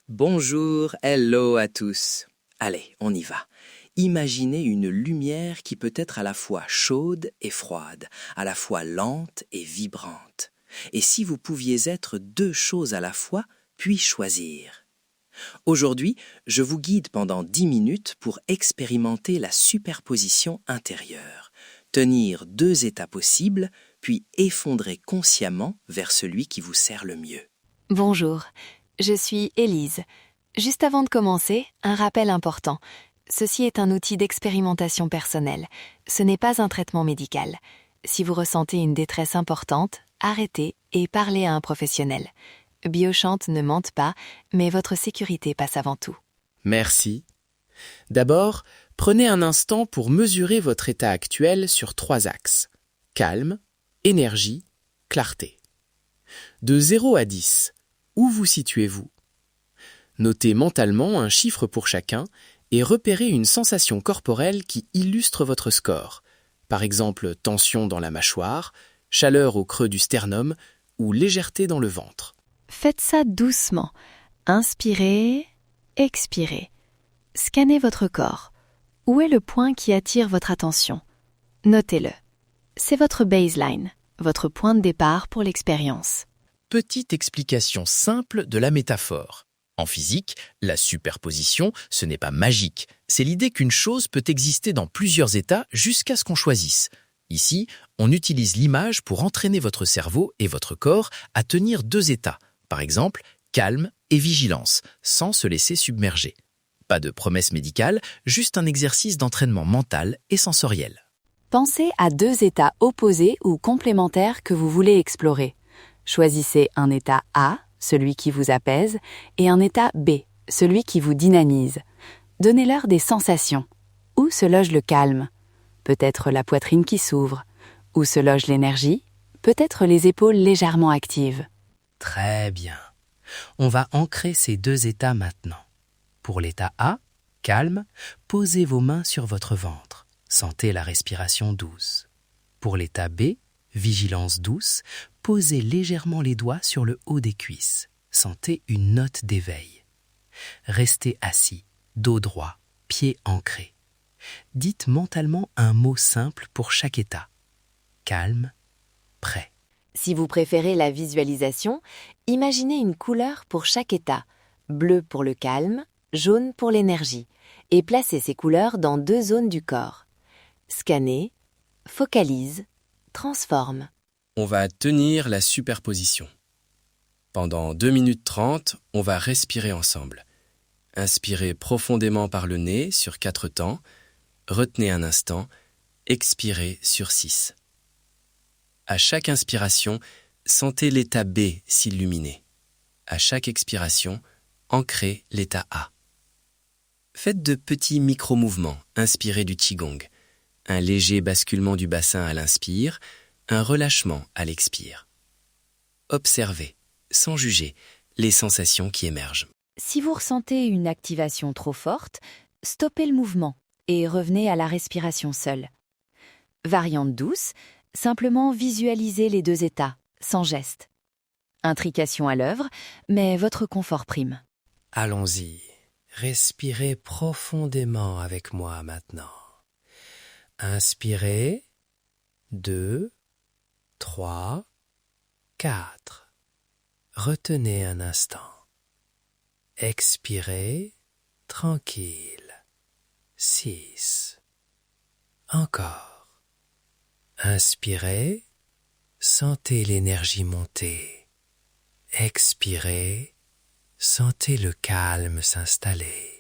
Bonjour, hello à tous. Allez, on y va. Imaginez une lumière qui peut être à la fois chaude et froide, à la fois lente et vibrante. Et si vous pouviez être deux choses à la fois, puis choisir. Aujourd'hui, je vous guide pendant 10 minutes pour expérimenter la superposition intérieure, tenir deux états possibles, puis effondrer consciemment vers celui qui vous sert le mieux. Bonjour, je suis Élise. Juste avant de commencer, un rappel important. Ceci est un outil d'expérimentation personnelle. Ce n'est pas un traitement médical. Si vous ressentez une détresse importante, arrêtez et parlez à un professionnel. Biochante ne mente pas, mais votre sécurité passe avant tout. Merci. D'abord, prenez un instant pour mesurer votre état actuel sur 3 axes. Calme, énergie, clarté. De 0 à 10, où vous situez-vous? Notez mentalement un chiffre pour chacun et repérez une sensation corporelle qui illustre votre score. Par exemple, tension dans la mâchoire, chaleur au creux du sternum ou légèreté dans le ventre. Faites ça doucement. Inspirez, expirez. Scannez votre corps. Où est le point qui attire votre attention? Notez-le. C'est votre baseline, votre point de départ pour l'expérience. Petite explication simple de la métaphore. En physique, la superposition, ce n'est pas magique. C'est l'idée qu'une chose peut exister dans plusieurs états jusqu'à ce qu'on choisisse. Ici, on utilise l'image pour entraîner votre cerveau et votre corps à tenir deux états. Par exemple, calme et vigilance, sans se laisser submerger. Pas de promesse médicale, juste un exercice d'entraînement mental et sensoriel. Pensez à deux états opposés ou complémentaires que vous voulez explorer. Choisissez un état A, celui qui vous apaise, et un état B, celui qui vous dynamise. Donnez-leur des sensations. Où se loge le calme? Peut-être la poitrine qui s'ouvre. Où se loge l'énergie? Peut-être les épaules légèrement actives. Très bien. On va ancrer ces deux états maintenant. Pour l'état A, calme, posez vos mains sur votre ventre. Sentez la respiration douce. Pour l'état B, vigilance douce, posez légèrement les doigts sur le haut des cuisses. Sentez une note d'éveil. Restez assis, dos droit, pieds ancrés. Dites mentalement un mot simple pour chaque état. Calme, prêt. Si vous préférez la visualisation, imaginez une couleur pour chaque état. Bleu pour le calme, jaune pour l'énergie. Et placez ces couleurs dans deux zones du corps. Scannez, focalise, transforme. On va tenir la superposition. Pendant 2 minutes 30, on va respirer ensemble. Inspirez profondément par le nez sur 4 temps. Retenez un instant. Expirez sur 6. À chaque inspiration, sentez l'état B s'illuminer. À chaque expiration, ancrez l'état A. Faites de petits micro-mouvements inspirés du Qigong. Un léger basculement du bassin à l'inspire, un relâchement à l'expire. Observez, sans juger, les sensations qui émergent. Si vous ressentez une activation trop forte, stoppez le mouvement et revenez à la respiration seule. Variante douce, simplement visualisez les deux états, sans geste. Intrication à l'œuvre, mais votre confort prime. Allons-y. Respirez profondément avec moi maintenant. Inspirez. 2, 3, 4. Retenez un instant. Expirez, tranquille. 6. Encore. Inspirez, sentez l'énergie monter. Expirez, sentez le calme s'installer.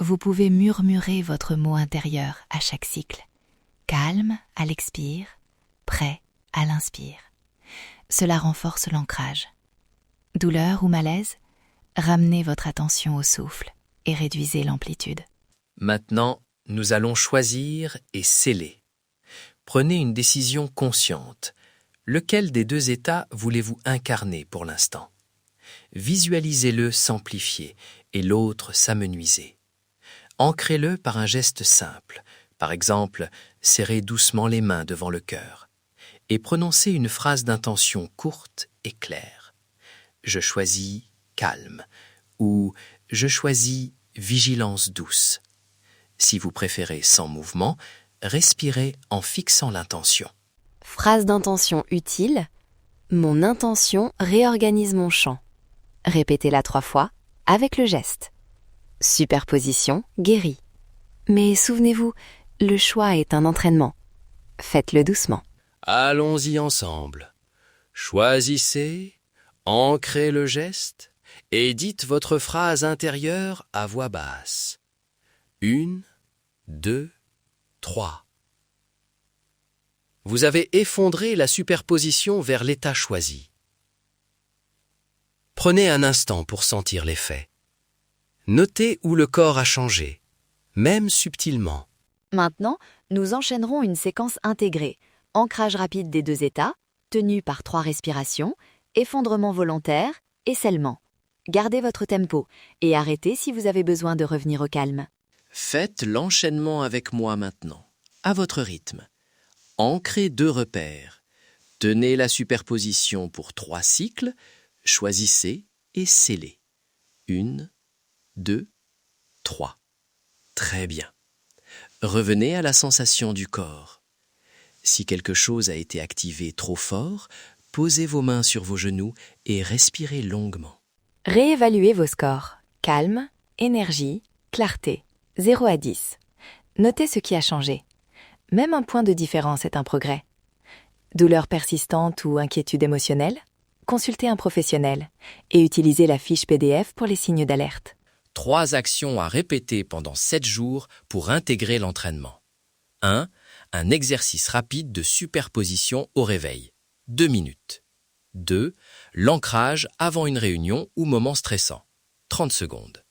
vous pouvez murmurer votre mot intérieur à chaque cycle. Calme à l'expire, prêt à l'inspire. Cela renforce l'ancrage. Douleur ou malaise? Ramenez votre attention au souffle et réduisez l'amplitude. Maintenant, nous allons choisir et sceller. Prenez une décision consciente. Lequel des deux états voulez-vous incarner pour l'instant? Visualisez-le s'amplifier et l'autre s'amenuiser. Ancrez-le par un geste simple. Par exemple, serrez doucement les mains devant le cœur et prononcez une phrase d'intention courte et claire. Je choisis calme ou je choisis vigilance douce. Si vous préférez sans mouvement, respirez en fixant l'intention. Phrase d'intention utile. Mon intention réorganise mon champ. Répétez-la 3 fois avec le geste. Superposition guérit. Mais souvenez-vous, le choix est un entraînement. Faites-le doucement. Allons-y ensemble. Choisissez, ancrez le geste et dites votre phrase intérieure à voix basse. 1, 2, 3. Vous avez effondré la superposition vers l'état choisi. Prenez un instant pour sentir l'effet. Notez où le corps a changé, même subtilement. Maintenant, nous enchaînerons une séquence intégrée. Ancrage rapide des 2 états, tenu par 3 respirations, effondrement volontaire et scellement. Gardez votre tempo et arrêtez si vous avez besoin de revenir au calme. Faites l'enchaînement avec moi maintenant, à votre rythme. Ancrez 2 repères. Tenez la superposition pour 3 cycles, choisissez et scellez. 1, 2, 3. Très bien. Revenez à la sensation du corps. Si quelque chose a été activé trop fort, posez vos mains sur vos genoux et respirez longuement. Réévaluez vos scores. Calme, énergie, clarté. 0 à 10. Notez ce qui a changé. Même un point de différence est un progrès. Douleur persistante ou inquiétude émotionnelle? Consultez un professionnel et utilisez la fiche PDF pour les signes d'alerte. 3 actions à répéter pendant 7 jours pour intégrer l'entraînement. 1. Un exercice rapide de superposition au réveil. 2 minutes. 2. L'ancrage avant une réunion ou moment stressant. 30 secondes.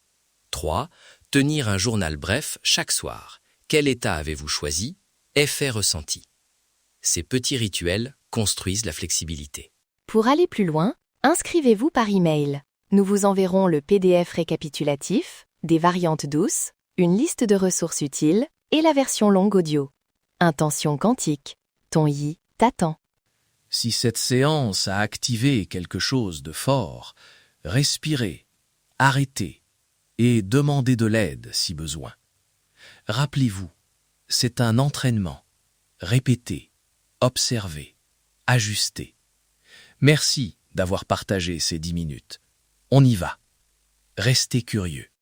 3. Tenir un journal bref chaque soir. Quel état avez-vous choisi? Effet ressenti. Ces petits rituels construisent la flexibilité. Pour aller plus loin, inscrivez-vous par email. Nous vous enverrons le PDF récapitulatif, des variantes douces, une liste de ressources utiles et la version longue audio. Intention quantique. Ton yi t'attend. Si cette séance a activé quelque chose de fort, respirez, arrêtez et demandez de l'aide si besoin. Rappelez-vous, c'est un entraînement. Répétez, observez, ajustez. Merci d'avoir partagé ces 10 minutes. On y va. Restez curieux.